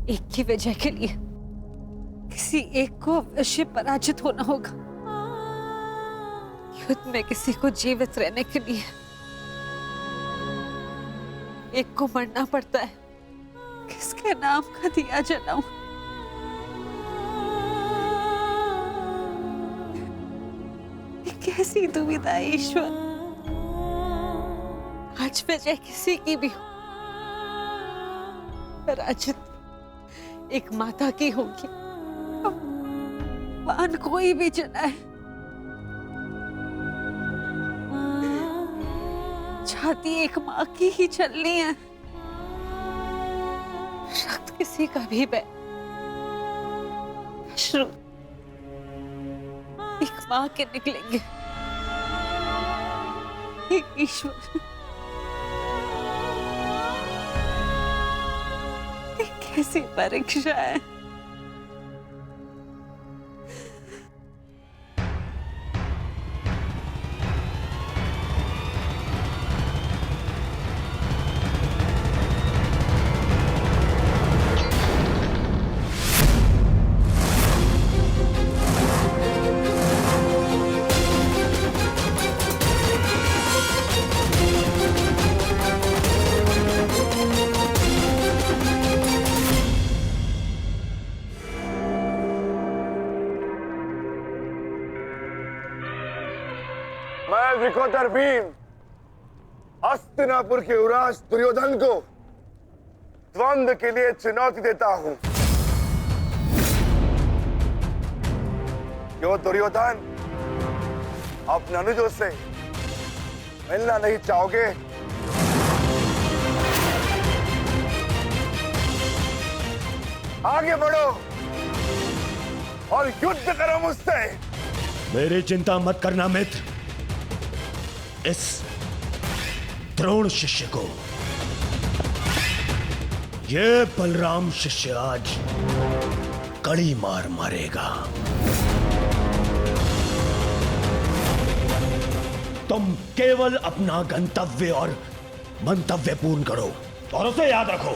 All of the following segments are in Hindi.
एक की वजह के लिए किसी एक को अवश्य पराजित होना होगा। युद्ध में किसी को जीवित रहने के लिए एक को मरना पड़ता है। किसके नाम का दिया जलाऊं? कैसी दुविधा है ईश्वर। आज वजह किसी की भी हो, पराजित एक माता की होगी। बाण कोई भी चलाए, छाती एक माँ की ही चलनी है। रक्त किसी का भी बह, अश्रु एक माँ के निकलेंगे। एक ईश्वर, कैसी परीक्षा है। मैं विकोतर भीम हस्तिनापुर के युवराज दुर्योधन को द्वंद्व के लिए चुनौती देता हूं। क्यों दुर्योधन, अपने अनुजों से मिलना नहीं चाहोगे? आगे बढ़ो और युद्ध करो मुझसे। मेरी चिंता मत करना मित्र। इस द्रोण शिष्य को, ये बलराम शिष्य आज कड़ी मार मारेगा। तुम केवल अपना गंतव्य और मंतव्य पूर्ण करो और उसे याद रखो।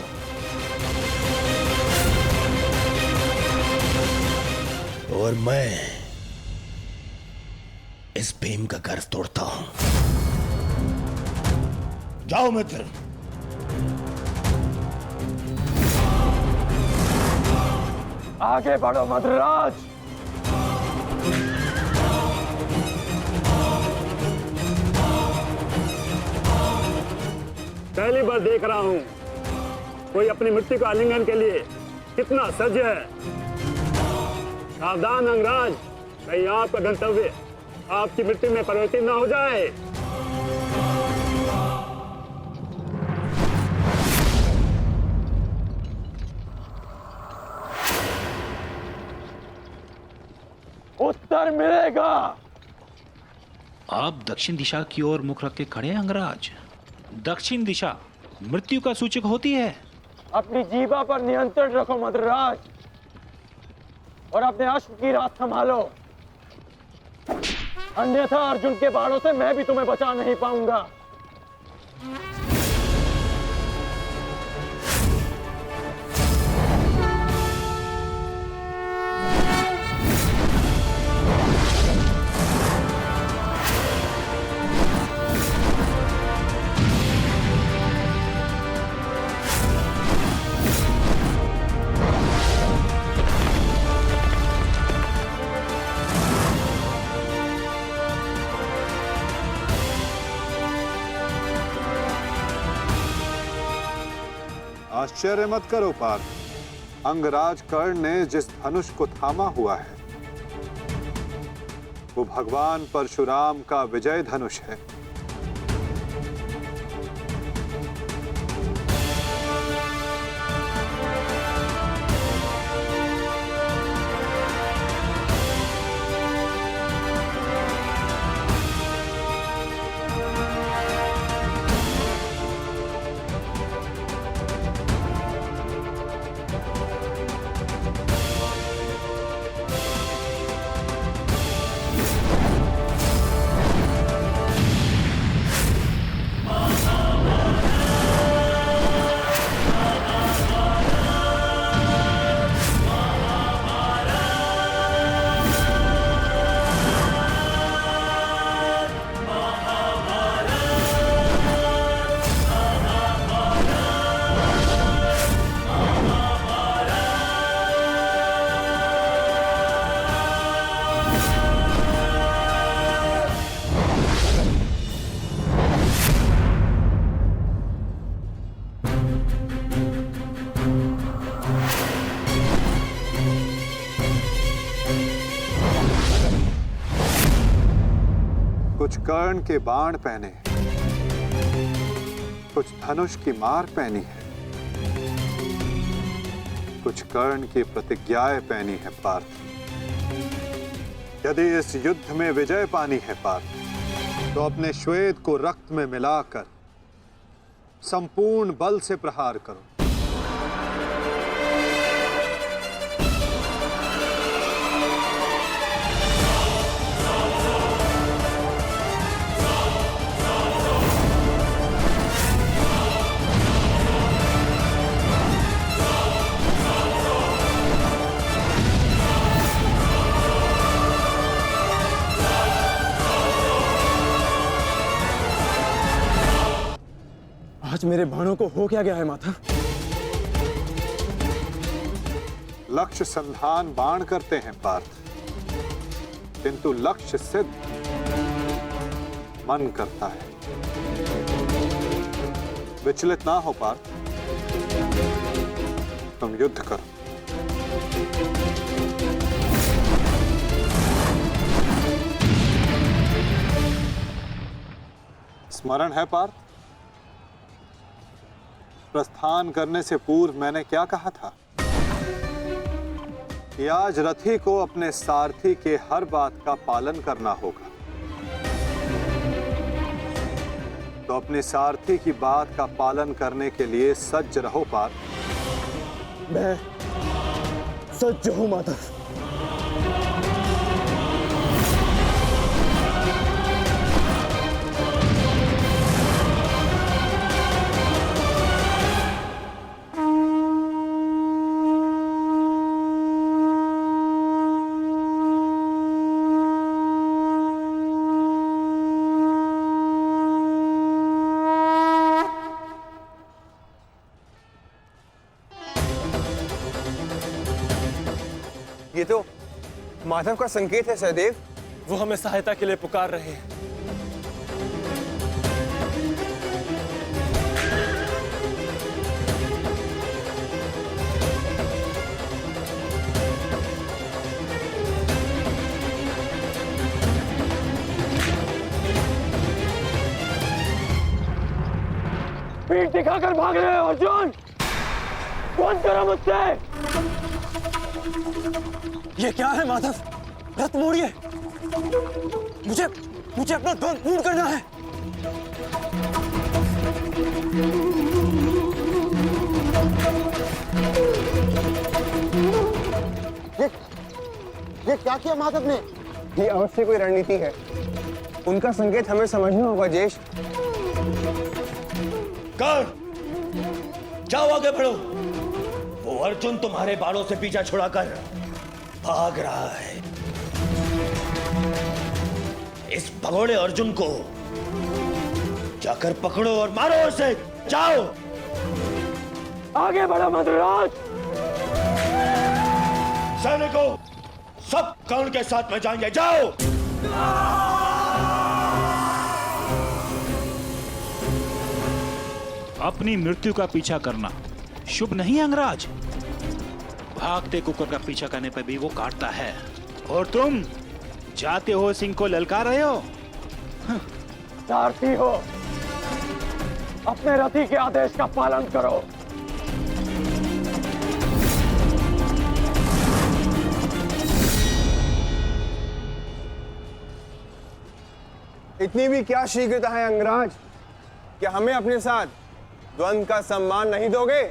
और मैं इस भीम का गर्व तोड़ता हूं। जाओ मित्र। आगे बढ़ो मद्रराज। पहली बार देख रहा हूं कोई अपनी मृत्यु का आलिंगन के लिए कितना सज्ज है। सावधान अंगराज, कहीं आपका गंतव्य आपकी मृत्यु में परिवर्तित न हो जाए। उत्तर मिलेगा। आप दक्षिण दिशा की ओर मुख रख के खड़े हैं अंगराज। दक्षिण दिशा मृत्यु का सूचक होती है। अपनी जीवा पर नियंत्रण रखो मद्रराज और अपने अश्व की रात संभालो, अन्यथा अर्जुन के बाणों से मैं भी तुम्हें बचा नहीं पाऊंगा। आश्चर्य मत करो पार्थ, अंगराज कर्ण ने जिस धनुष को थामा हुआ है वो भगवान परशुराम का विजय धनुष है। कुछ कर्ण के बाण पहने हैं, कुछ धनुष की मार पहनी है, कुछ कर्ण की प्रतिज्ञाएं पहनी है पार्थ। यदि इस युद्ध में विजय पानी है पार्थ, तो अपने श्वेत को रक्त में मिलाकर संपूर्ण बल से प्रहार करो। आज मेरे बाणों को हो क्या गया है माता? लक्ष्य संधान बाण करते हैं पार्थ, किंतु लक्ष्य सिद्ध मन करता है। विचलित ना हो पार्थ, तुम युद्ध करो। स्मरण है पार्थ, प्रस्थान करने से पूर्व मैंने क्या कहा था कि आज रथी को अपने सारथी के हर बात का पालन करना होगा। तो अपने सारथी की बात का पालन करने के लिए सज्ज रहो पार्थ। मैं सज्ज हूं माता। ये तो माधव का संकेत है सहदेव। वो हमें सहायता के लिए पुकार रहे हैं। पीठ दिखाकर भाग रहे हो अर्जुन, बंद करो मुझसे। ये क्या है माधव? रथ मोड़िए, मुझे मुझे अपना धन पूर्ण करना है। ये क्या किया माधव ने? ये अवश्य कोई रणनीति है। उनका संकेत हमें समझना होगा जेश। कर्ण, जाओ आगे बढ़ो। वो अर्जुन तुम्हारे बालों से पीछा छुड़ाकर भाग रहा है। इस भगोड़े अर्जुन को जाकर पकड़ो और मारो उसे। जाओ आगे बढ़ो मधुराज। सैनिकों, सब कर्ण के साथ में जाएंगे। जाओ। अपनी मृत्यु का पीछा करना शुभ नहीं अंगराज। भागते कुकर का पीछा करने पर भी वो काटता है, और तुम जाते हो सिंह को ललकार रहे हो। सारथी हो, अपने रथी के आदेश का पालन करो। इतनी भी क्या शीघ्रता है अंगराज? क्या हमें अपने साथ द्वंद्व का सम्मान नहीं दोगे?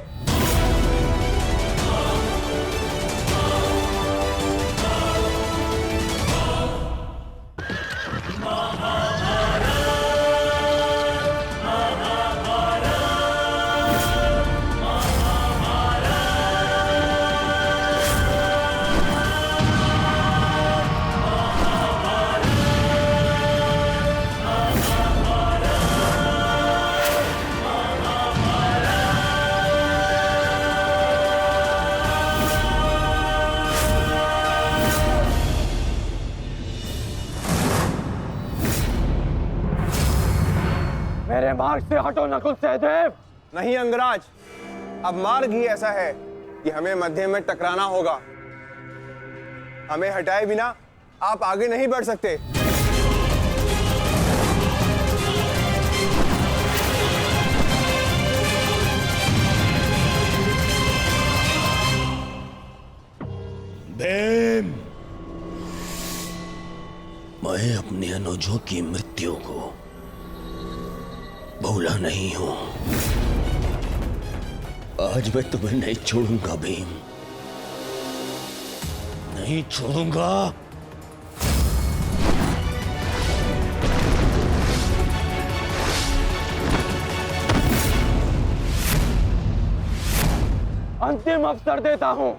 मेरे मार्ग से हटो नकुल सहदेव। नहीं अंगराज, अब मार्ग ही ऐसा है कि हमें मध्य में टकराना होगा। हमें हटाए बिना आप आगे नहीं बढ़ सकते। भीम, मैं अपने अनुजों की मृत्यु को भूला नहीं हूं। आज मैं तुम्हें नहीं छोड़ूंगा भीम, नहीं छोड़ूंगा। अंतिम अवसर देता हूं,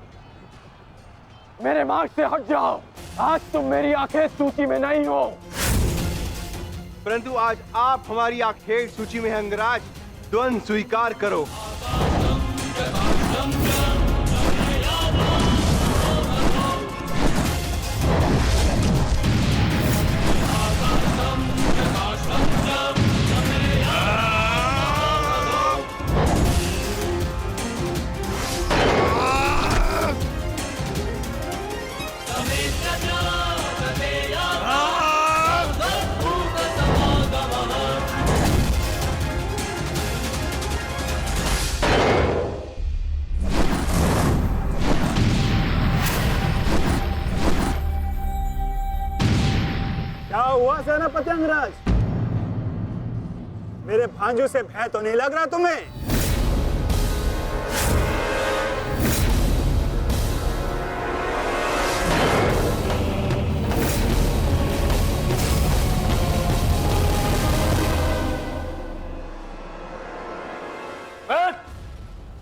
मेरे मार्ग से हट जाओ। आज तुम मेरी आंखें सूची में नहीं हो, परंतु आज आप हमारी आखेट सूची में हैं अंगराज। द्वंद स्वीकार करो। क्या हुआ सेनापति अंगराज? मेरे भांजू से भय तो नहीं लग रहा तुम्हें?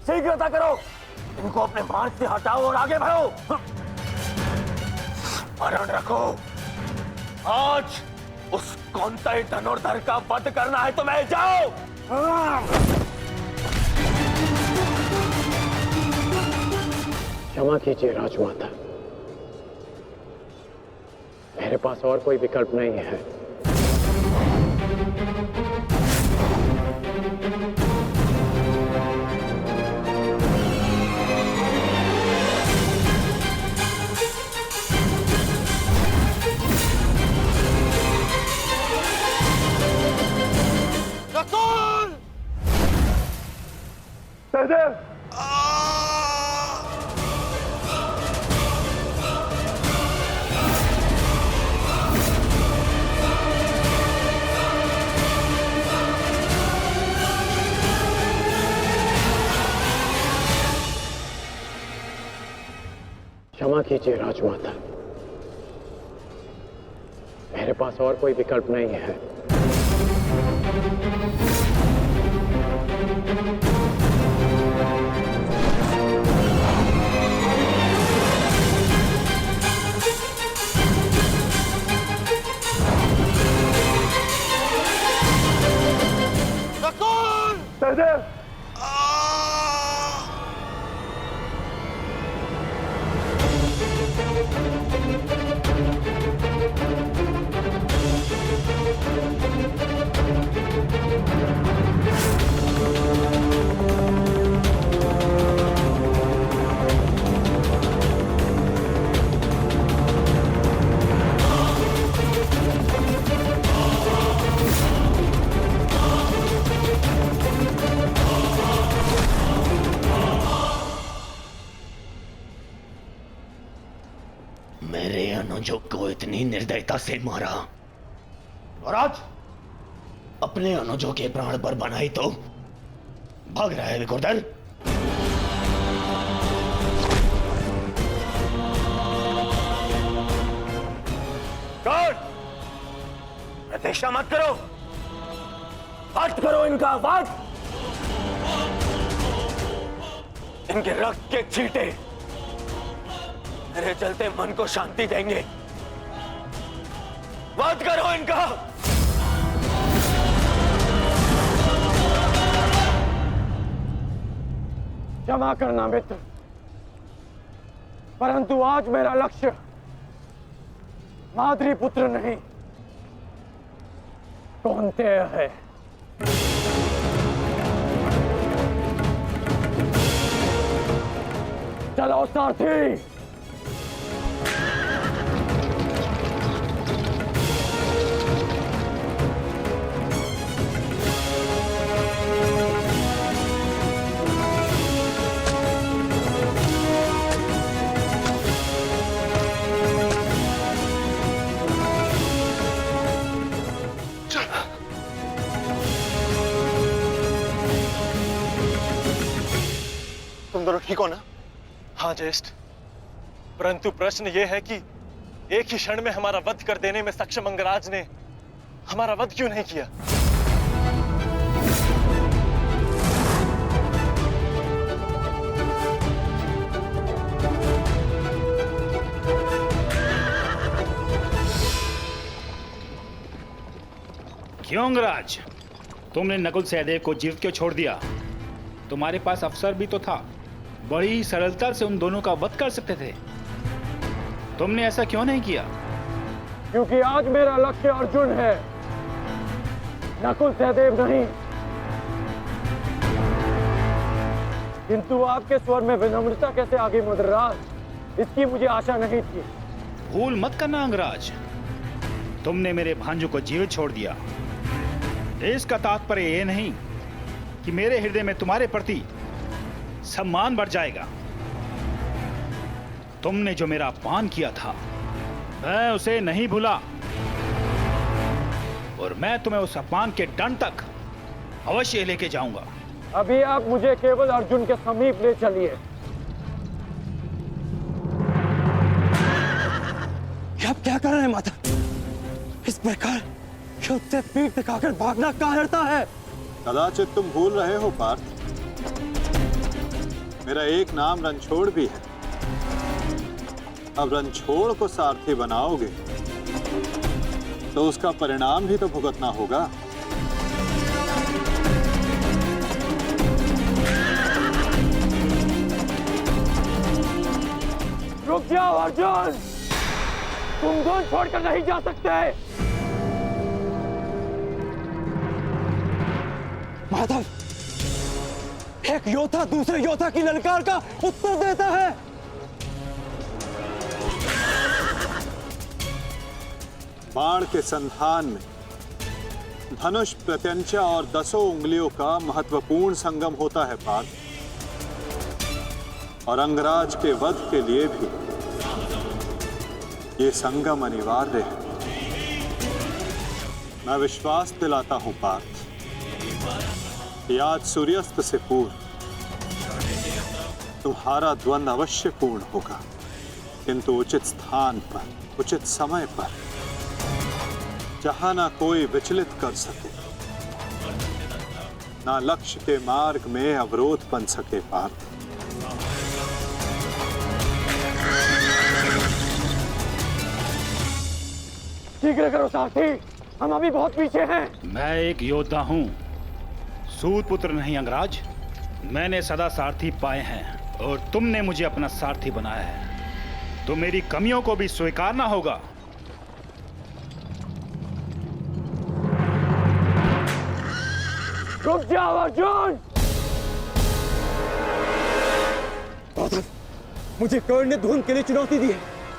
शीघ्रता करो, इनको अपने मार्ग से हटाओ और आगे बढ़ो। स्मरण रखो, आज उस कौंतई धनुर्धर का वध करना है तुम्हें। जाओ। क्षमा कीजिए राजमाता, मेरे पास और कोई विकल्प नहीं है। सहदेव, क्षमा कीजिए राजमाता, मेरे पास और कोई विकल्प नहीं है। सहदेव, मेरे अनुजों को इतनी निर्दयता से मारा और आज अपने अनुजों के प्राण पर बनाई तो भाग रहा है विकुर्धर। कौन? प्रतीक्षा मत करो, वध करो इनका वध। इनके रक्त के छींटे मेरे चलते मन को शांति देंगे। वध करो इनका। क्षमा करना मित्र, परंतु आज मेरा लक्ष्य माद्री पुत्र नहीं कौंतेय है। चलो सारथी। ठीक हो ना? हाँ ज्येष्ठ, परंतु प्रश्न यह है कि एक ही क्षण में हमारा वध कर देने में सक्षम अंगराज ने हमारा वध क्यों नहीं किया? क्यों अंगराज, तुमने नकुल सहदेव को जीवित क्यों छोड़ दिया? तुम्हारे पास अवसर भी तो था, बड़ी ही सरलता से उन दोनों का वध कर सकते थे। तुमने ऐसा क्यों नहीं किया? क्योंकि आज मेरा लक्ष्य अर्जुन है, नकुल सहदेव नहीं। किंतु आपके स्वर में विनम्रता कैसे आ गई मद्राज, इसकी मुझे आशा नहीं थी। भूल मत करना अंगराज, तुमने मेरे भांजू को जीवित छोड़ दिया। इसका तात्पर्य यह नहीं कि मेरे हृदय में तुम्हारे प्रति सम्मान बढ़ जाएगा। तुमने जो मेरा अपमान किया था, मैं उसे नहीं भूला, और मैं तुम्हें उस अपमान के दंड तक अवश्य लेके जाऊंगा। अभी आप मुझे केवल अर्जुन के समीप ले चलिए। आप क्या कर रहे हैं माता? इस प्रकार युद्ध से पीठ दिखाकर भागना कायरता है। कदाचित तुम भूल रहे हो पार्थ, मेरा एक नाम रणछोड़ भी है। अब रणछोड़ को सारथी बनाओगे तो उसका परिणाम भी तो भुगतना होगा। रुक जाओ अर्जुन, तुम दोनों छोड़कर नहीं जा सकते। माधव, एक योद्धा दूसरे योद्धा की ललकार का उत्तर देता है। बाण के संधान में धनुष, प्रत्यंचा और 10 उंगलियों का महत्वपूर्ण संगम होता है पार्थ, और अंगराज के वध के लिए भी ये संगम अनिवार्य है। मैं विश्वास दिलाता हूं पार्थ, कि आज सूर्यास्त से पूर्व तुम्हारा द्वंद्व अवश्य पूर्ण होगा, किंतु उचित स्थान पर, उचित समय पर, जहां ना कोई विचलित कर सके, ना लक्ष्य के मार्ग में अवरोध बन सके पार्थ। शीघ्र करो सारथी, हम अभी बहुत पीछे हैं। मैं एक योद्धा हूं, सूत पुत्र नहीं अंगराज। मैंने सदा सारथी पाए हैं और तुमने मुझे अपना सारथी बनाया है, तो मेरी कमियों को भी स्वीकारना होगा। रुक जाओ अर्जुन। मुझे कर्ण ने धुन के लिए चुनौती दी है,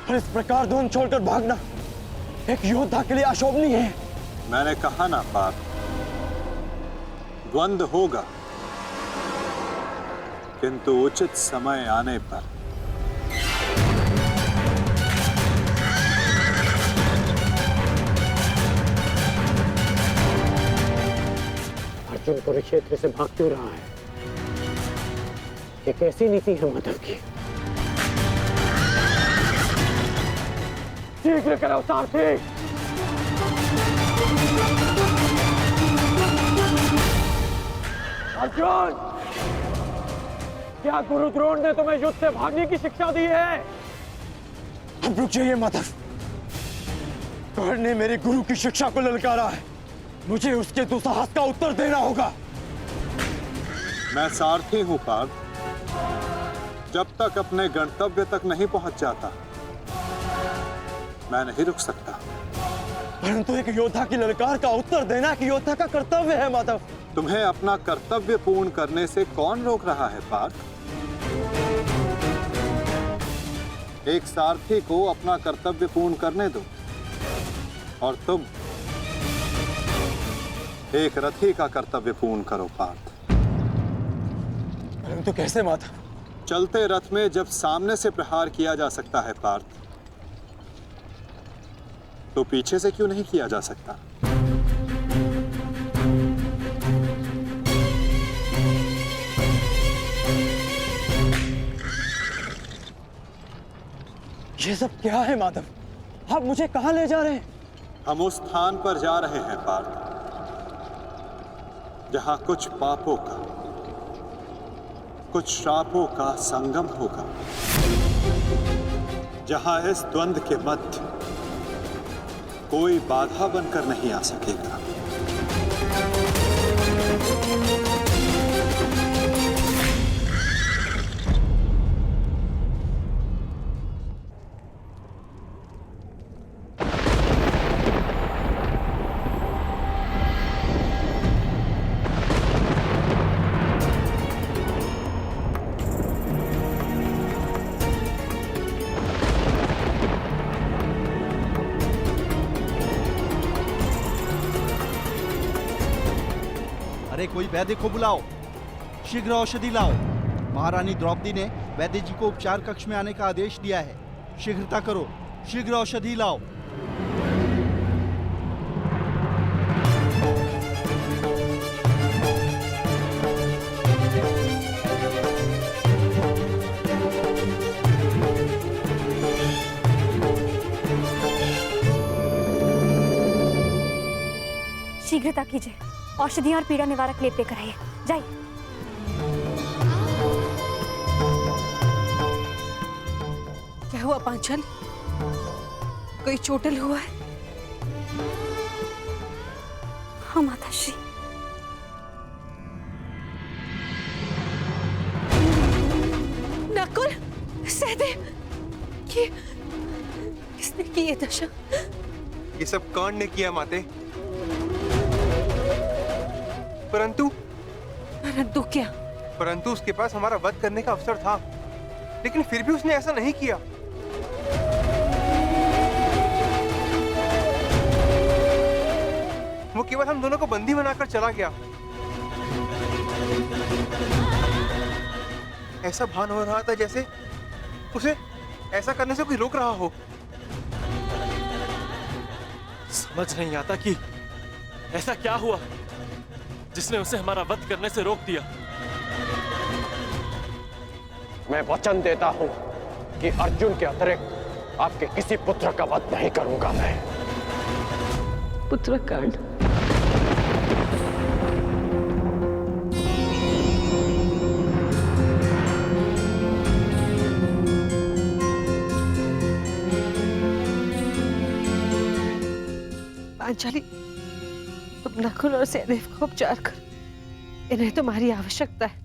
और इस प्रकार धुन छोड़कर भागना एक योद्धा के लिए अशोभनीय है। मैंने कहा ना पार्थ, द्वंद्व होगा, किंतु उचित समय आने पर। अर्जुन कुरुक्षेत्र से भाग क्यों रहा है? ये कैसी नीति है माधव की? शीघ्र करो सारथी। अर्जुन, क्या गुरु द्रोण ने तुम्हें युद्ध से भागने की शिक्षा दी है? अब रुक जाइए माधव, कर्ण ने मेरे गुरु की शिक्षा को ललकारा है, मुझे उसके दुस्साहस का उत्तर देना होगा। मैं सारथी हूं पार्थ, जब तक अपने गंतव्य तक नहीं पहुंच जाता मैं नहीं रुक सकता। परंतु एक योद्धा की ललकार का उत्तर देना कि योद्धा का कर्तव्य है माधव। तुम्हें अपना कर्तव्य पूर्ण करने से कौन रोक रहा है पार्थ? एक सारथी को अपना कर्तव्य पूर्ण करने दो, और तुम एक रथी का कर्तव्य पूर्ण करो पार्थ। परंतु कैसे माधव? चलते रथ में जब सामने से प्रहार किया जा सकता है पार्थ, तो पीछे से क्यों नहीं किया जा सकता? ये सब क्या है माधव? आप मुझे कहाँ ले जा रहे हैं? हम उस स्थान पर जा रहे हैं पार्थ, जहां कुछ पापों का, कुछ श्रापों का संगम होगा, जहां इस द्वंद्व के मध्य कोई बाधा बनकर नहीं आ सकेगा। अरे कोई वैद्य को बुलाओ, शीघ्र औषधि लाओ। महारानी द्रौपदी ने वैद्य जी को उपचार कक्ष में आने का आदेश दिया है। शीघ्रता करो, शीघ्र औषधि लाओ। शीघ्रता कीजिए, औषधि और पीड़ा निवारक लेप लेकर आइए। जाइए। क्या हुआ पांचाली? कोई चोटिल हुआ है? हाँ माताश्री। नकुल, सहदेव, किसने की ये दशा? ये सब कर्ण ने किया माते। परंतु क्या? परंतु उसके पास हमारा वध करने का अवसर था, लेकिन फिर भी उसने ऐसा नहीं किया। वो केवल हम दोनों को बंदी बनाकर चला गया। ऐसा भान हो रहा था जैसे उसे ऐसा करने से कोई रोक रहा हो। समझ नहीं आता कि ऐसा क्या हुआ जिसने उसे हमारा वध करने से रोक दिया। मैं वचन देता हूं कि अर्जुन के अतिरिक्त आपके किसी पुत्र का वध नहीं करूंगा मैं। पुत्र कर्ण, पांचाली, तुम नकुल और सहदेव को उपचार कर, इन्हें तुम्हारी आवश्यकता है।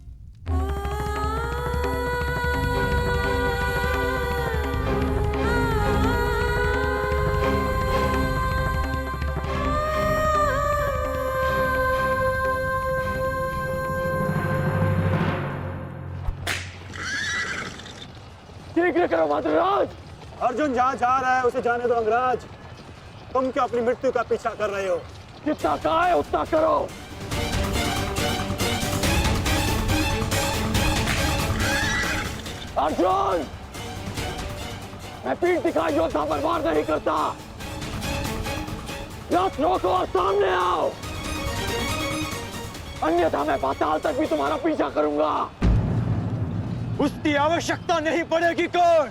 शीघ्र करो मद्राज। अर्जुन जहाँ जा रहा है उसे जाने दो अंगराज। तुम क्यों अपनी मृत्यु का पीछा कर रहे हो? जितना कहा है उतना करो। अर्जुन, मैं पीठ दिखाई योद्धा पर वार नहीं करता। रथ रोको और सामने आओ, अन्यथा मैं पाताल तक भी तुम्हारा पीछा करूंगा। उसकी आवश्यकता नहीं पड़ेगी कौन?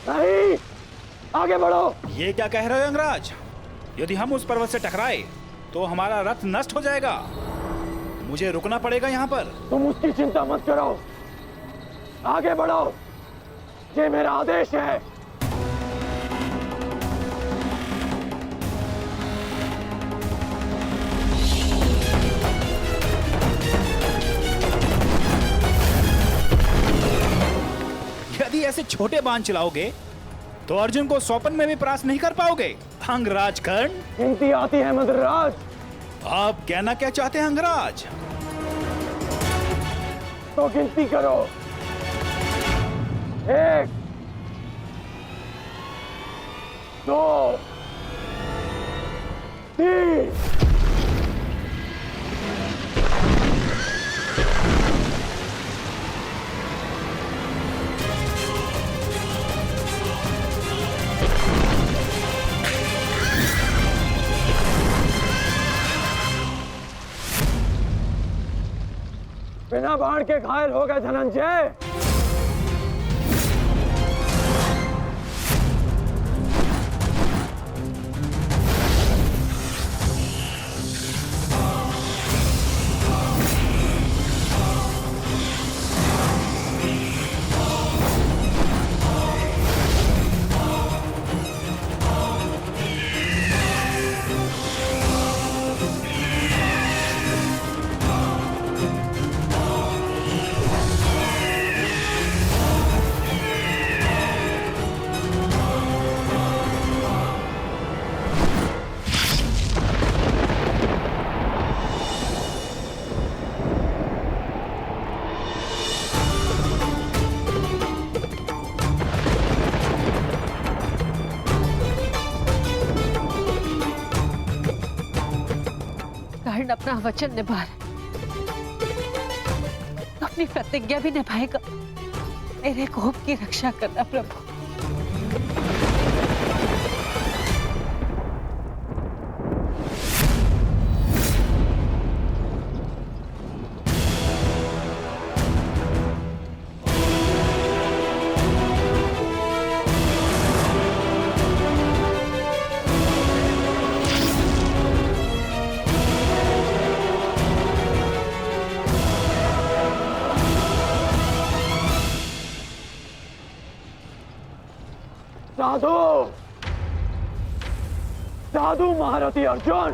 नहीं, आगे बढ़ो। ये क्या कह रहे हो अंगराज? यदि हम उस पर्वत से टकराए तो हमारा रथ नष्ट हो जाएगा। मुझे रुकना पड़ेगा यहाँ पर। तुम उसकी चिंता मत करो, आगे बढ़ो, ये मेरा आदेश है। ऐसे छोटे बाण चलाओगे तो अर्जुन को स्वपन में भी परास्त नहीं कर पाओगे। अंगराज कर्ण, गिनती आती है मद्रराज। आप कहना क्या चाहते हैं अंगराज? तो गिनती करो। 1 2 3। बिना बाण के घायल हो गए धनंजय। कर्ण अपना वचन निभा रहा है, अपनी प्रतिज्ञा भी निभाएगा। मेरे कोप की रक्षा करना प्रभु। साधु, साधु महारथी अर्जुन,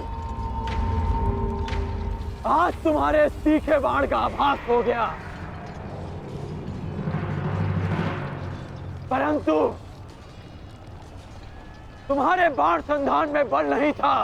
आज तुम्हारे तीखे बाण का आभास हो गया, परंतु तुम्हारे बाण संधान में बल नहीं था।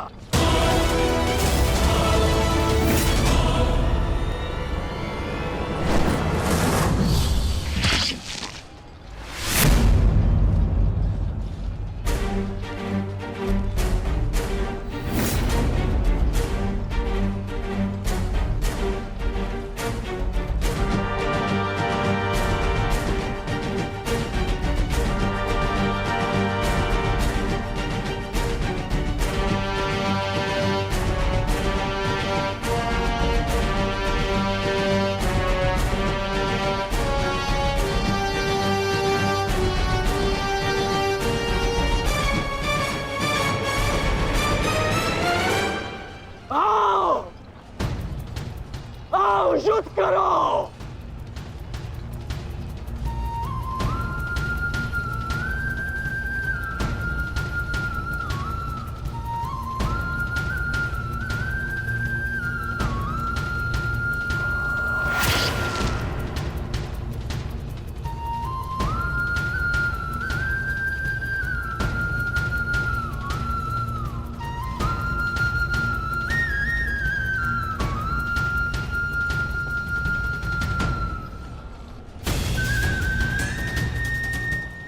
युद्ध करो।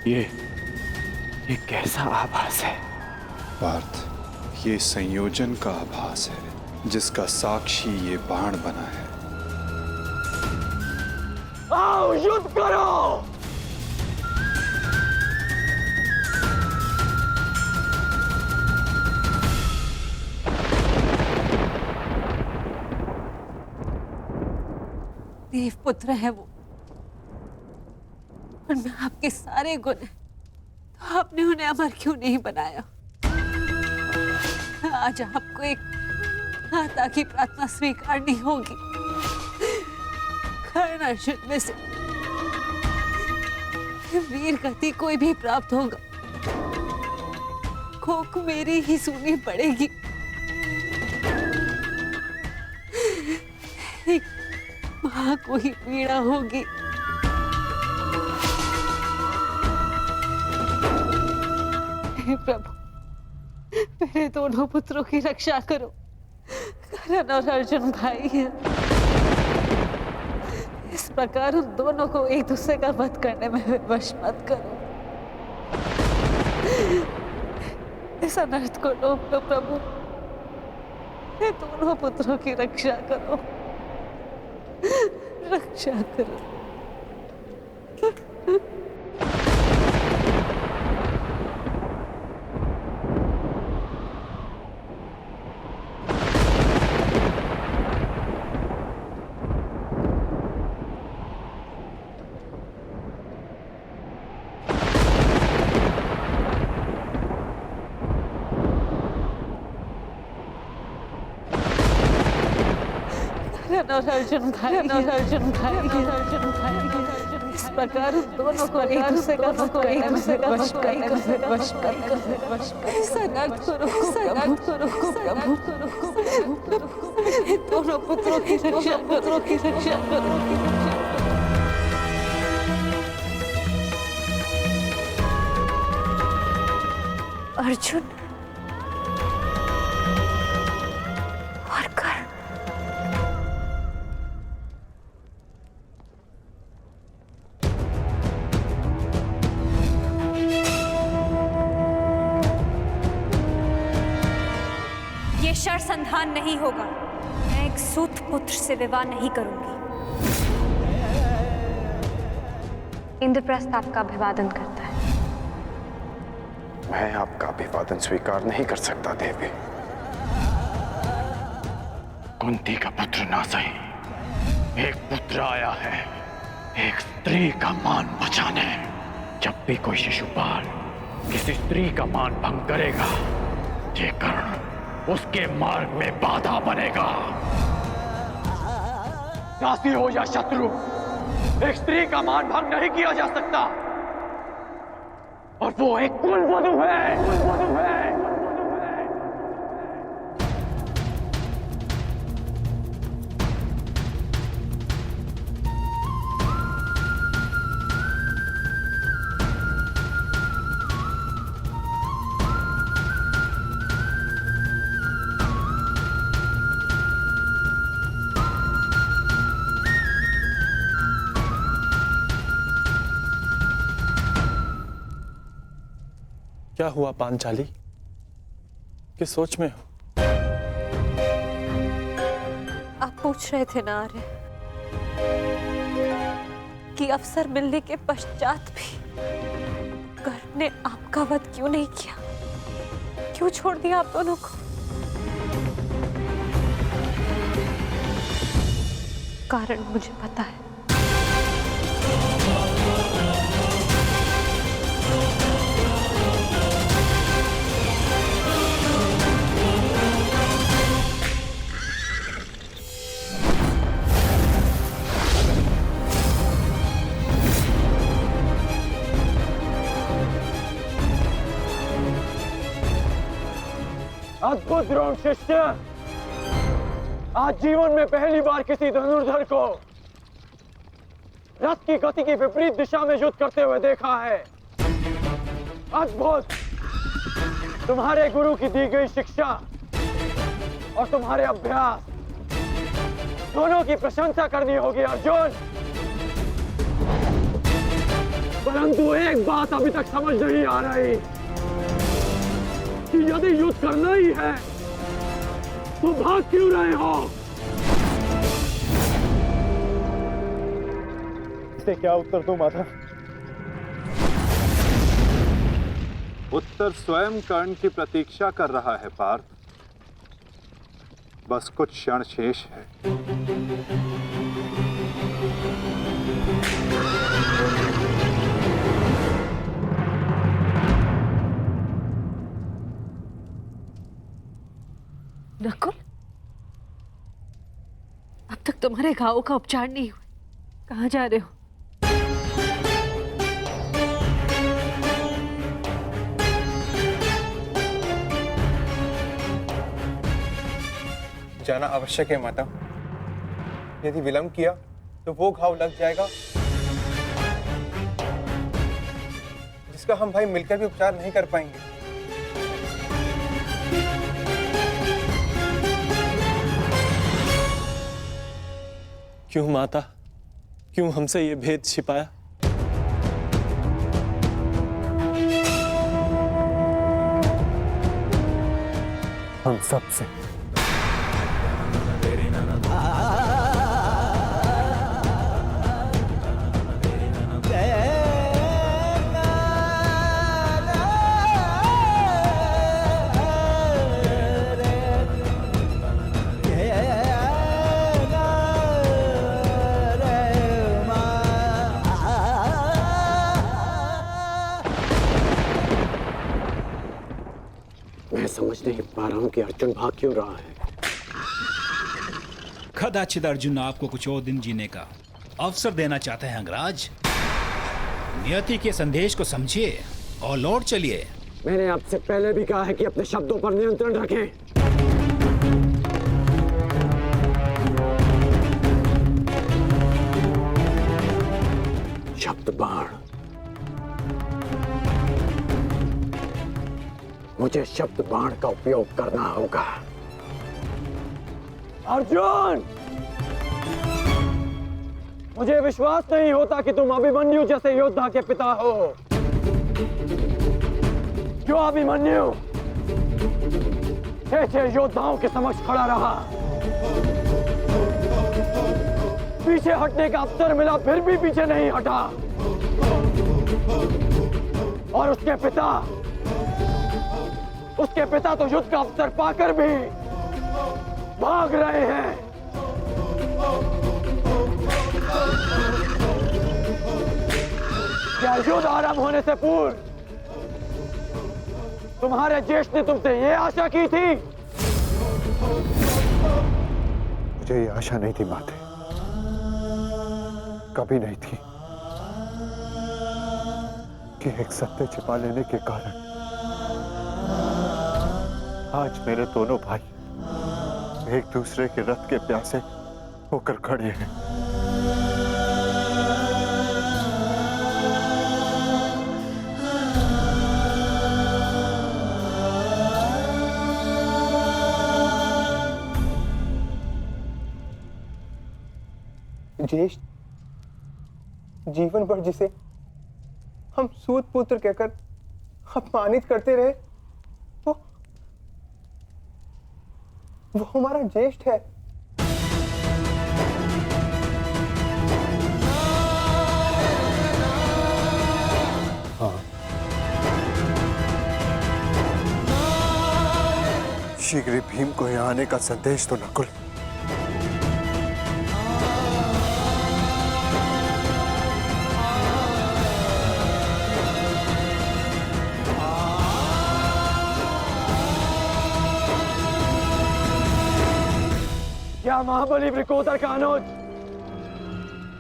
ये कैसा आभास है पार्थ? ये संयोजन का आभास है जिसका साक्षी ये बाण बना है। आओ युद्ध करो। देवपुत्र है वो, और मैं आपके सारे गुण हैं, तो आपने उन्हें अमर क्यों नहीं बनाया? आज आपको एक माता की प्रार्थना स्वीकारनी होगी। कर्ण अर्जुन में से वीर गति कोई भी प्राप्त होगा, कोक मेरी ही सुननी पड़ेगी। एक मां को ही पीड़ा होगी। प्रभु, मेरे दोनों पुत्रों की रक्षा करो। करण और अर्जुन भाई हैं। इस प्रकार उन दोनों को एक दूसरे का वध करने में विवश मत करो। इस अनर्थ को रोक लो प्रभु। मेरे दोनों पुत्रों की रक्षा करो, रक्षा करो। और अर्जुन भाई, अर्जुन भाई, अर्जुन भाई, इस प्रकार उन दोनों को एक दूसरे का वध करने में वश कर। ऐसा न करो, ऐसा न करो, मेरे दोनों पुत्रों की रक्षा करो। अर्जुन और कर्ण। ये शरसंधान नहीं होगा। मैं एक सूत पुत्र से विवाह नहीं करूंगी। इंद्रप्रस्थ आपका अभिवादन करता है। मैं आपका अभिवादन स्वीकार नहीं कर सकता देवी। कुंती का पुत्र ना सही, एक पुत्र आया है एक स्त्री का मान बचाने। जब भी कोई शिशुपाल किसी स्त्री का मान भंग करेगा, ये कर्ण उसके मार्ग में बाधा बनेगा। दासी हो या शत्रु, एक स्त्री का मान भंग नहीं किया जा सकता। और वो एक कुलवधू है, कुलवधू है। क्या हुआ पांचाली? किस सोच में हो? आप पूछ रहे थे ना आर्य कि अवसर मिलने के पश्चात भी कर्ण ने आपका वध क्यों नहीं किया, क्यों छोड़ दिया आप दोनों को? कारण मुझे पता है। अद्भुत द्रोण शिष्य, आज जीवन में पहली बार किसी धनुर्धर को रथ की गति की विपरीत दिशा में युद्ध करते हुए देखा है। अद्भुत! तुम्हारे गुरु की दी गई शिक्षा और तुम्हारे अभ्यास दोनों की प्रशंसा करनी होगी अर्जुन। परंतु एक बात अभी तक समझ नहीं आ रही कि यदि युद्ध करना ही है तो भाग क्यों रहे हो? इसे क्या उत्तर दूं माधव? उत्तर स्वयं कर्ण की प्रतीक्षा कर रहा है पार्थ। बस कुछ क्षण शेष है। नकुल, अब तक तुम्हारे घावों का उपचार नहीं हुआ। कहाँ जा रहे हो? जाना आवश्यक है माता। यदि विलंब किया तो वो घाव लग जाएगा जिसका हम भाई मिलकर भी उपचार नहीं कर पाएंगे। क्यों माता, क्यों हमसे ये भेद छिपाया? हम सबसे। मैं समझ नहीं पा रहा हूं कि अर्जुन भाग क्यों रहा है। कदाचित अर्जुन आपको कुछ और दिन जीने का अवसर देना चाहते हैं अंगराज। नियति के संदेश को समझिए और लौट चलिए। मैंने आपसे पहले भी कहा है कि अपने शब्दों पर नियंत्रण रखें। शब्द बाण, मुझे शब्द बाण का उपयोग करना होगा। अर्जुन, मुझे विश्वास नहीं होता कि तुम अभिमन्यु जैसे योद्धा के पिता हो। जो अभिमन्यु 6 योद्धाओं के समक्ष खड़ा रहा, पीछे हटने का अवसर मिला फिर भी पीछे नहीं हटा, और उसके पिता तो युद्ध का अवसर पाकर भी भाग रहे हैं। क्या युद्ध आरंभ होने से पूर्व तुम्हारे ज्येष्ठ ने तुमसे ये आशा की थी? मुझे ये आशा नहीं थी माते, कभी नहीं थी कि एक सत्य छिपा लेने के कारण आज मेरे दोनों भाई एक दूसरे के रथ के प्यासे होकर खड़े हैं। ज्येष्ठ जीवन भर जिसे हम सूत पुत्र कहकर अपमानित करते रहे, वो हमारा ज्येष्ठ है। हाँ, शीघ्र ही भीम को यहाँ आने का संदेश तो नकुल। क्या महाबली वृकोदर का अनुज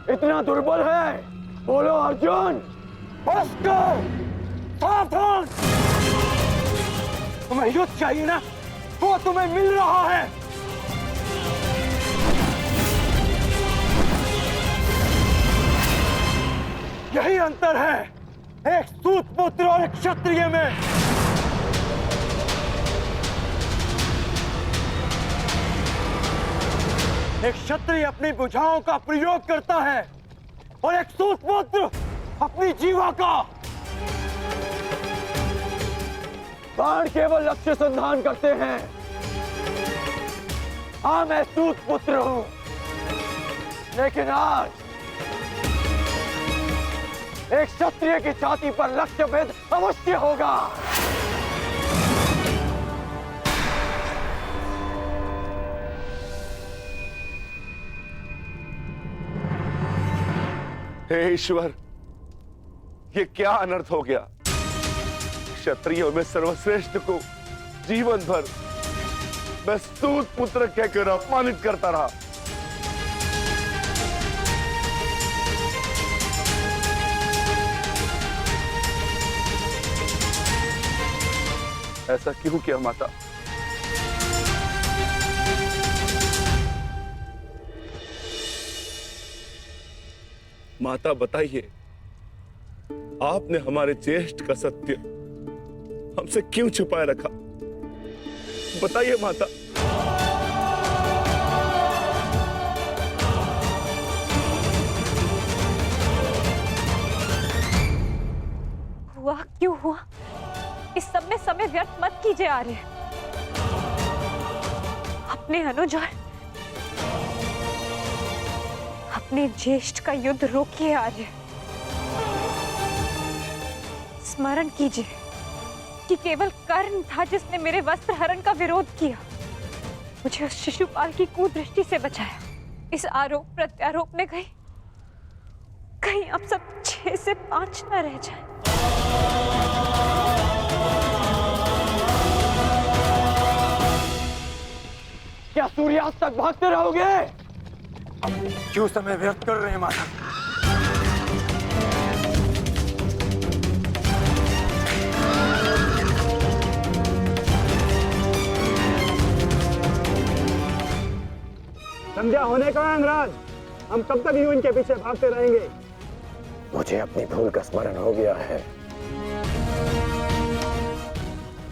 इतना दुर्बल है? बोलो अर्जुन। सावधान, तुम्हें युद्ध चाहिए ना, वो तुम्हें मिल रहा है। यही अंतर है एक सूत पुत्र और एक क्षत्रिय में। एक क्षत्रिय अपनी भुजाओं का प्रयोग करता है और एक सूत पुत्र अपनी जीवा का। बाण केवल लक्ष्य संधान करते हैं। हाँ, मैं सूत पुत्र हूं, लेकिन आज एक क्षत्रिय की छाती पर लक्ष्य भेद अवश्य होगा। हे ईश्वर, ये क्या अनर्थ हो गया? क्षत्रियों में सर्वश्रेष्ठ को जीवन भर मैं सूत पुत्र कहकर अपमानित करता रहा। ऐसा क्यों किया माता? माता बताइए, आपने हमारे ज्येष्ठ का सत्य हमसे क्यों छुपाए रखा? बताइए माता। हुआ क्यों हुआ, इस सब में समय व्यर्थ मत कीजिए आर्य। अपने अनुज और अपने ज्येष्ठ का युद्ध रोकिए आर्य। स्मरण कीजिए कि केवल कर्ण था जिसने मेरे वस्त्र हरण का विरोध किया, मुझे उस शिशुपाल की कुदृष्टि से बचाया। इस आरोप प्रत्यारोप में कहीं अब सब 6 से 5 न रह जाए। क्या सूर्यास्त तक भागते रहोगे? क्यों समय व्यर्थ कर रहे हैं माधव? संध्या होने का है अंगराज, हम कब तक यूं इनके पीछे भागते रहेंगे? मुझे अपनी भूल का स्मरण हो गया है।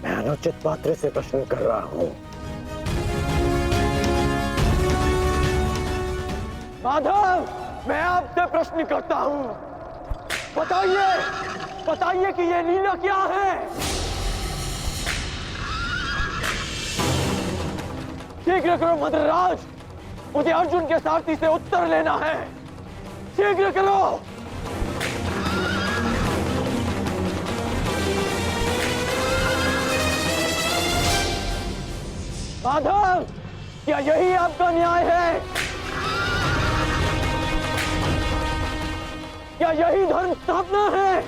मैं अनुचित पात्र से प्रश्न कर रहा हूं। माधव, मैं आपसे प्रश्न करता हूं। बताइए, बताइए कि ये लीला क्या है? शीघ्र करो मद्रराज, मुझे अर्जुन के सारथी से उत्तर लेना है। शीघ्र करो। माधव, क्या यही आपका न्याय है? क्या यही धर्म स्थापना है?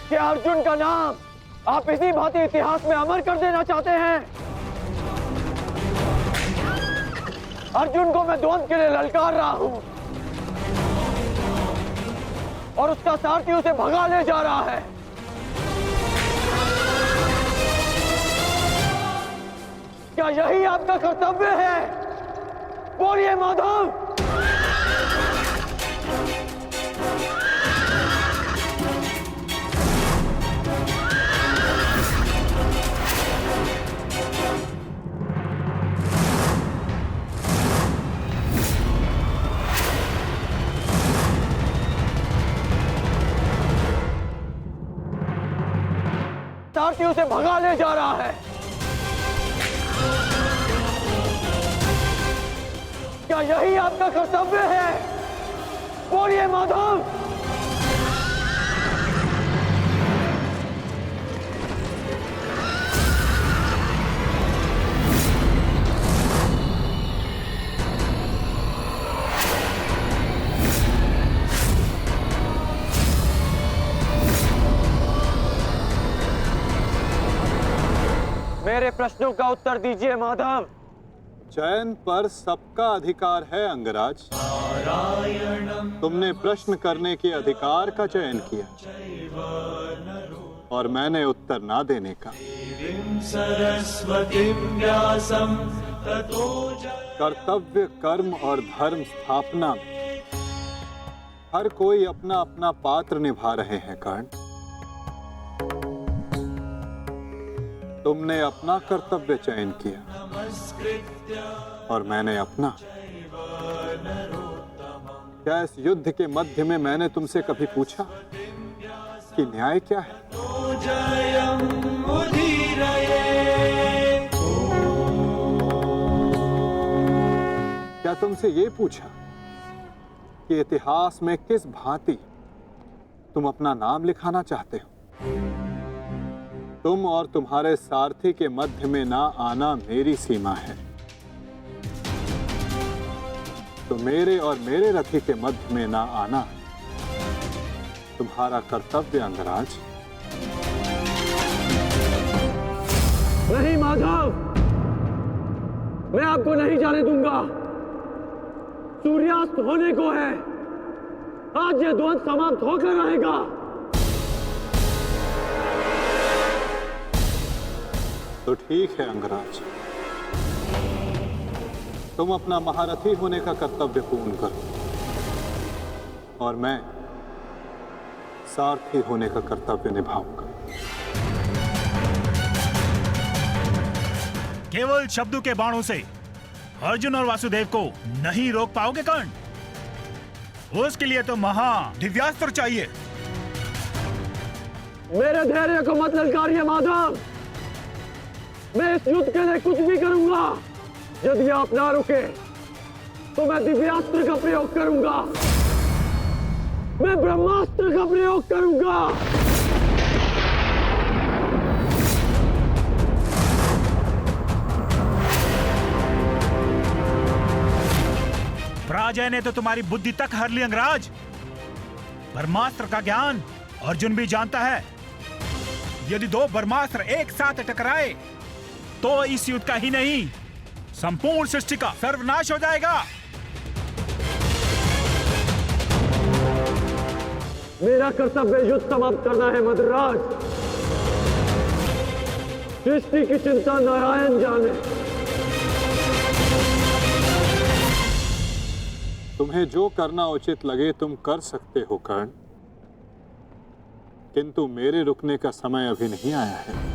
क्या अर्जुन का नाम आप इसी भांति इतिहास में अमर कर देना चाहते हैं? अर्जुन को मैं द्वंद्व के लिए ललकार रहा हूं और उसका सारथी उसे भगा ले जा रहा है। क्या यही आपका कर्तव्य है? बोलिए माधव। सारथी उसे भगा ले जा रहा है। क्या यही आपका कर्तव्य है? बोलिए माधव। मेरे प्रश्नों का उत्तर दीजिए माधव। चयन पर सबका अधिकार है अंगराज। तुमने प्रश्न करने के अधिकार का चयन किया और मैंने उत्तर ना देने का। कर्तव्य, कर्म और धर्म स्थापना में हर कोई अपना अपना पात्र निभा रहे हैं कर्ण। तुमने अपना कर्तव्य चयन किया और मैंने अपना। क्या इस युद्ध के मध्य में मैंने तुमसे कभी पूछा कि न्याय क्या है? क्या तुमसे ये पूछा कि इतिहास में किस भांति तुम अपना नाम लिखाना चाहते हो? तुम और तुम्हारे सारथी के मध्य में ना आना मेरी सीमा है, तो मेरे और मेरे रथी के मध्य में ना आना तुम्हारा कर्तव्य अंगराज। नहीं माधव, मैं आपको नहीं जाने दूंगा। सूर्यास्त होने को है, आज ये द्वंद्व समाप्त होकर रहेगा। तो ठीक है अंगराज, तुम अपना महारथी होने का कर्तव्य पूर्ण करो और मैं सारथी होने का कर्तव्य निभाऊंगा। केवल शब्दों के बाणों से अर्जुन और वासुदेव को नहीं रोक पाओगे कर्ण? उसके लिए तो महा दिव्यास्त्र चाहिए। मेरे धैर्य को मत ललकारिए माधव। मैं इस युद्ध के लिए कुछ भी करूंगा। यदि आप ना रुके तो मैं दिव्यास्त्र का प्रयोग करूंगा। मैं ब्रह्मास्त्र का प्रयोग करूंगा। पराजय ने तो तुम्हारी बुद्धि तक हर ली अंगराज। ब्रह्मास्त्र का ज्ञान अर्जुन भी जानता है। यदि दो ब्रह्मास्त्र एक साथ टकराए तो इस युद्ध का ही नहीं, संपूर्ण सृष्टि का सर्वनाश हो जाएगा। मेरा कर्तव्य युद्ध समाप्त करना है मद्राज। सृष्टि की चिंता नारायण जाने। तुम्हें जो करना उचित लगे तुम कर सकते हो कर्ण, किंतु मेरे रुकने का समय अभी नहीं आया है।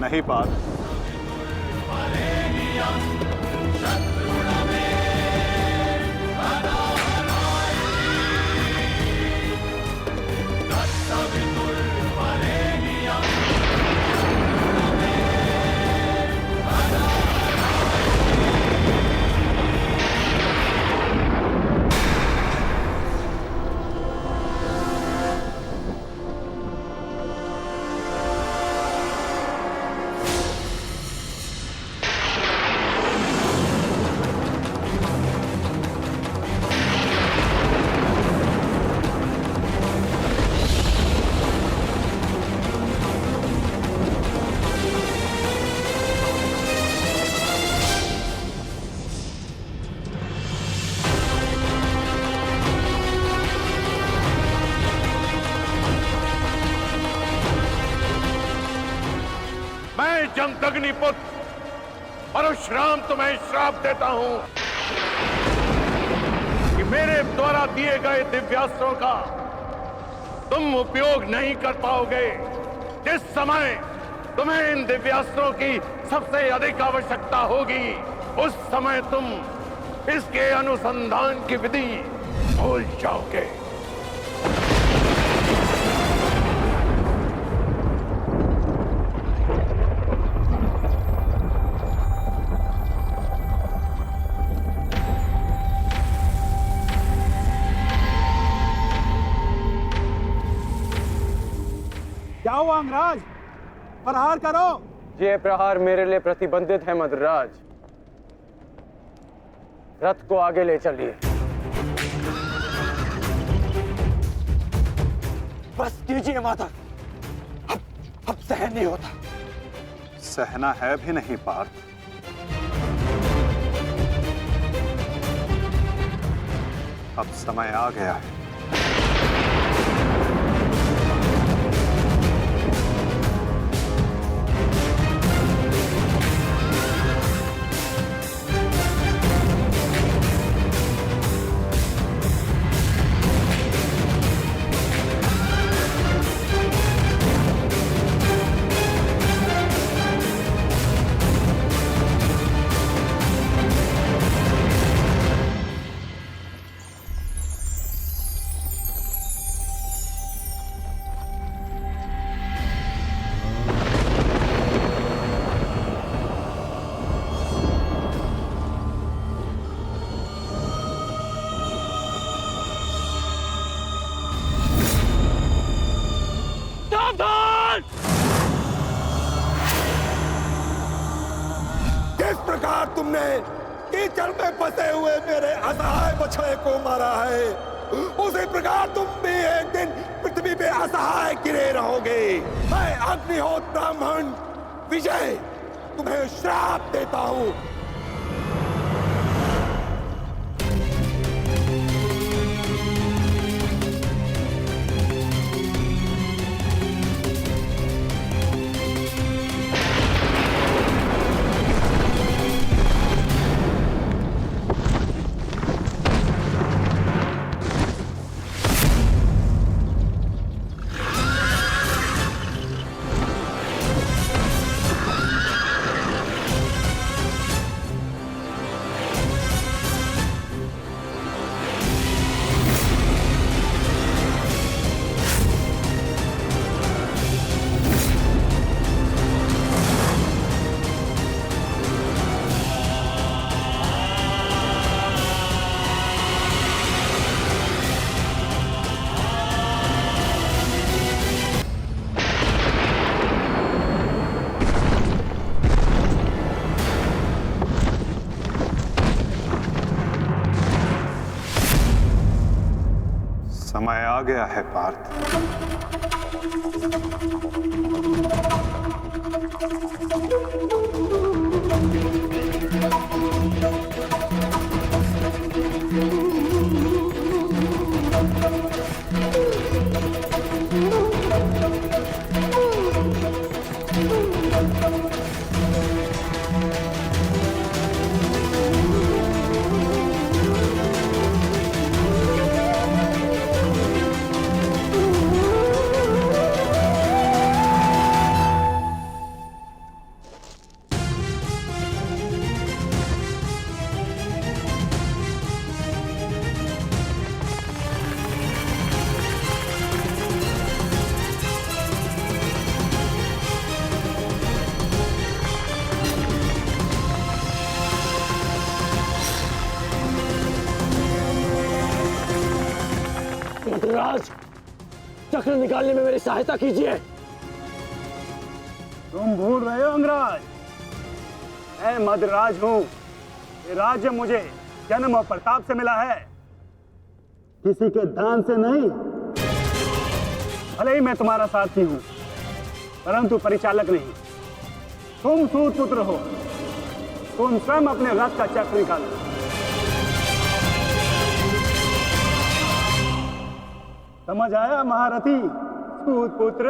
नहीं पार्थ, जमदग्निपुत्र परशुराम तुम्हें श्राप देता हूं कि मेरे द्वारा दिए गए दिव्यास्त्रों का तुम उपयोग नहीं कर पाओगे। जिस समय तुम्हें इन दिव्यास्त्रों की सबसे अधिक आवश्यकता होगी, उस समय तुम इसके अनुसंधान की विधि भूल जाओगे। क्या हुआ अंगराज? प्रहार करो। ये प्रहार मेरे लिए प्रतिबंधित है मद्राज। रथ को आगे ले चलिए। बस कीजिए माता, अब सहन नहीं होता। सहना है भी नहीं पार्थ। अब समय आ गया है। किस प्रकार तुमने कीचड़ में फंसे हुए मेरे असहाय बछड़े को मारा है, उसी प्रकार तुम भी एक दिन पृथ्वी असहाय गिरे रहोगे। मैं अग्निहोत्र ब्राह्मण विजय तुम्हें श्राप देता हूं। समय आ गया है पार्थ। मद्राज, चक्र निकालने में मेरी सहायता कीजिए। तुम भूल रहे हो अंगराज, मैं मद्राज हूं। ये राज्य मुझे जन्म और प्रताप से मिला है, किसी के दान से नहीं। भले ही मैं तुम्हारा साथी हूं, परंतु परिचालक नहीं। तुम सूत पुत्र हो, तुम स्वयं अपने रथ का चक्र निकालो। समझ आया महारथी सूत पुत्र?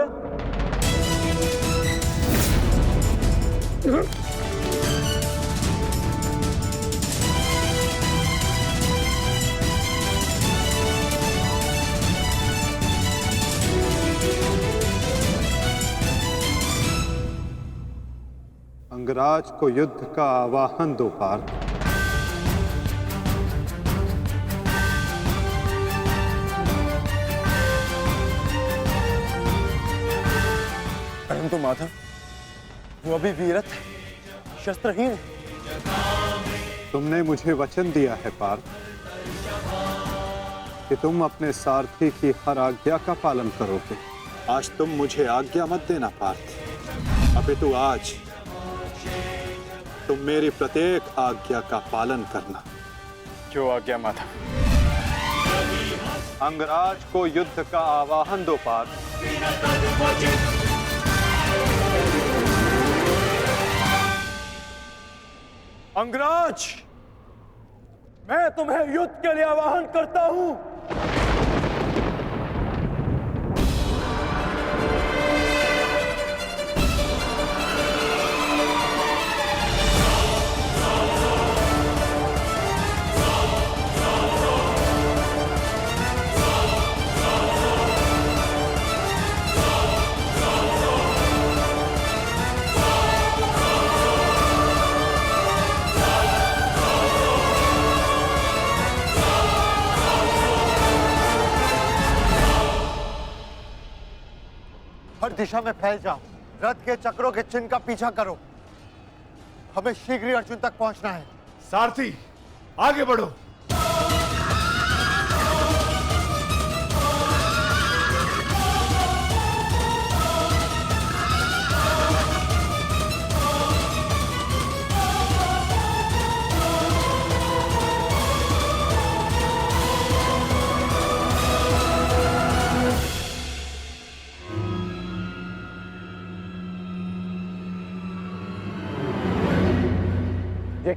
अंगराज को युद्ध का आवाहन दो पार्थ। परंतु माधव, वो अभी वीरत है, शस्त्रहीन है। तुमने मुझे वचन दिया है पार्थ कि तुम अपने सारथी की हर आज्ञा का पालन करोगे। आज तुम मुझे आज्ञा मत देना पार्थ, अपितु आज तुम मेरी प्रत्येक आज्ञा का पालन करना। जो आज्ञा माधव। अंगराज को युद्ध का आवाहन दो पार्थ। अंगराज, मैं तुम्हें युद्ध के लिए आवाहन करता हूं। हर दिशा में फैल जाओ, रथ के चक्रों के चिन्ह का पीछा करो। हमें शीघ्र ही अर्जुन तक पहुंचना है। सारथी, आगे बढ़ो।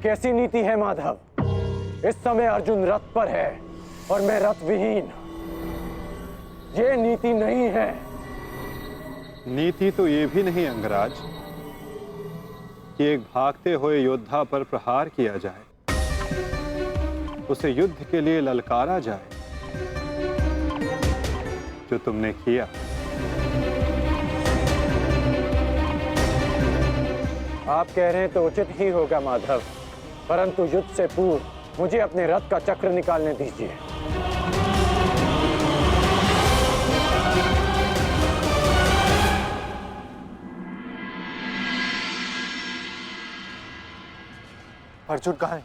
कैसी नीति है माधव? इस समय अर्जुन रथ पर है और मैं रथ विहीन। ये नीति नहीं है। नीति तो ये भी नहीं अंगराज कि एक भागते हुए योद्धा पर प्रहार किया जाए, उसे युद्ध के लिए ललकारा जाए, जो तुमने किया। आप कह रहे हैं तो उचित ही होगा माधव, परंतु युद्ध से पूर्व मुझे अपने रथ का चक्र निकालने दीजिए। अर्जुन कहाँ है?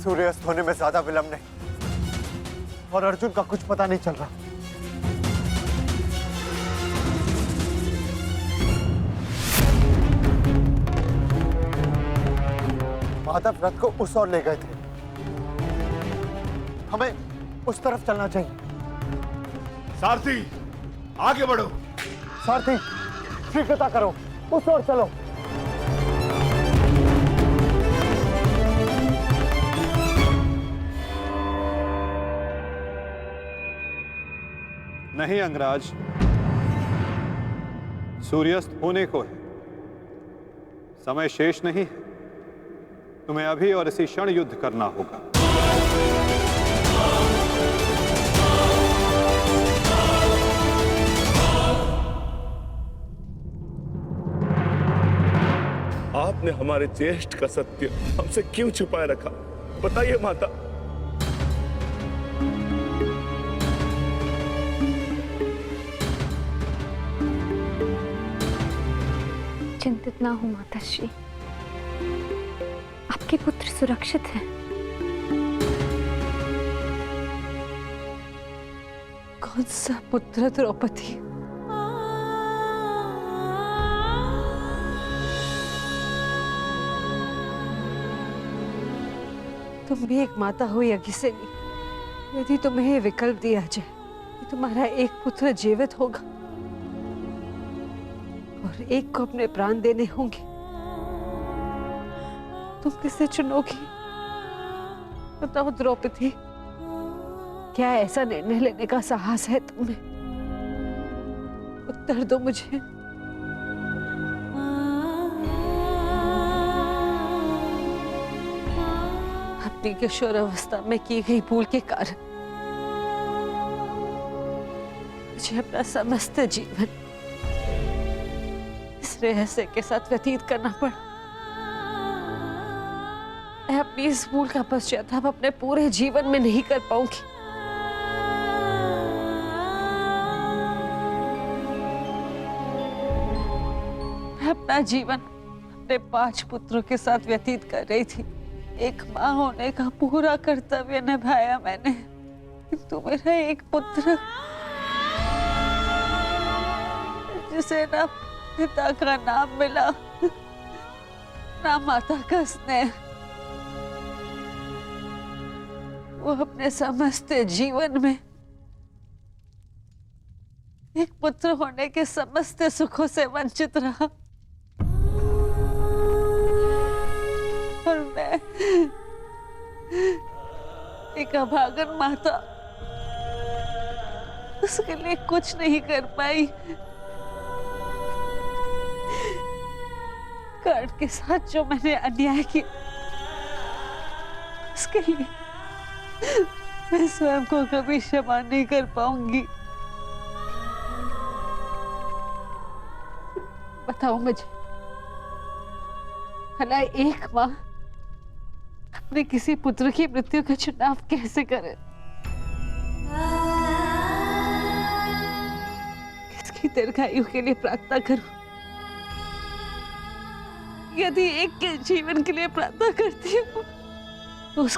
सूर्यास्त होने में ज्यादा विलंब नहीं और अर्जुन का कुछ पता नहीं चल रहा। माधव रथ को उस ओर ले गए थे, हमें उस तरफ चलना चाहिए। सारथी, आगे बढ़ो। सारथी, शीघ्रता करो, उस ओर चलो। नहीं अंगराज, सूर्यास्त होने को है, समय शेष नहीं है। तुम्हें अभी और इसी क्षण युद्ध करना होगा। आपने हमारे ज्येष्ठ का सत्य हमसे क्यों छुपाए रखा? बताइए माता। चिंतित ना हो माताश्री, आपके पुत्र सुरक्षित हैं। कौन सा पुत्र द्रौपदी? तुम भी एक माता हो यज्ञसेनी। यदि तुम्हें ये विकल्प दिया जाए कि तुम्हारा एक पुत्र जीवित होगा और एक को अपने प्राण देने होंगे, तुम किसे चुनोगी? बताओ द्रौपदी, क्या ऐसा निर्णय लेने का साहस है तुम्हें? उत्तर दो मुझे। अपनी किशोरावस्था में की गई भूल के कारण मुझे अपना समस्त जीवन इस रहस्य के साथ व्यतीत करना पड़ा। मैं अपनी इस भूल का पश्चाताप अपने पूरे जीवन में नहीं कर पाऊंगी। मैं अपना जीवन अपने 5 पुत्रों के साथ व्यतीत कर रही थी। एक माँ होने का पूरा कर्तव्य निभाया मैंने, किंतु मेरा एक पुत्र जिसे ना पिता का नाम मिला ना माता का स्नेह, वो अपने समस्त जीवन में एक पुत्र होने के समस्त सुखों से वंचित रहा। और मैं एक अभागन माता उसके लिए कुछ नहीं कर पाई। कर्ण के साथ जो मैंने अन्याय किया उसके लिए मैं स्वयं को कभी क्षमा नहीं कर पाऊंगी। बताओ मुझे, भला एक माँ अपने किसी पुत्र की मृत्यु का चुनाव कैसे करे? किसकी दीर्घायु के लिए प्रार्थना करूं? यदि एक के जीवन के लिए प्रार्थना करती हूँ तो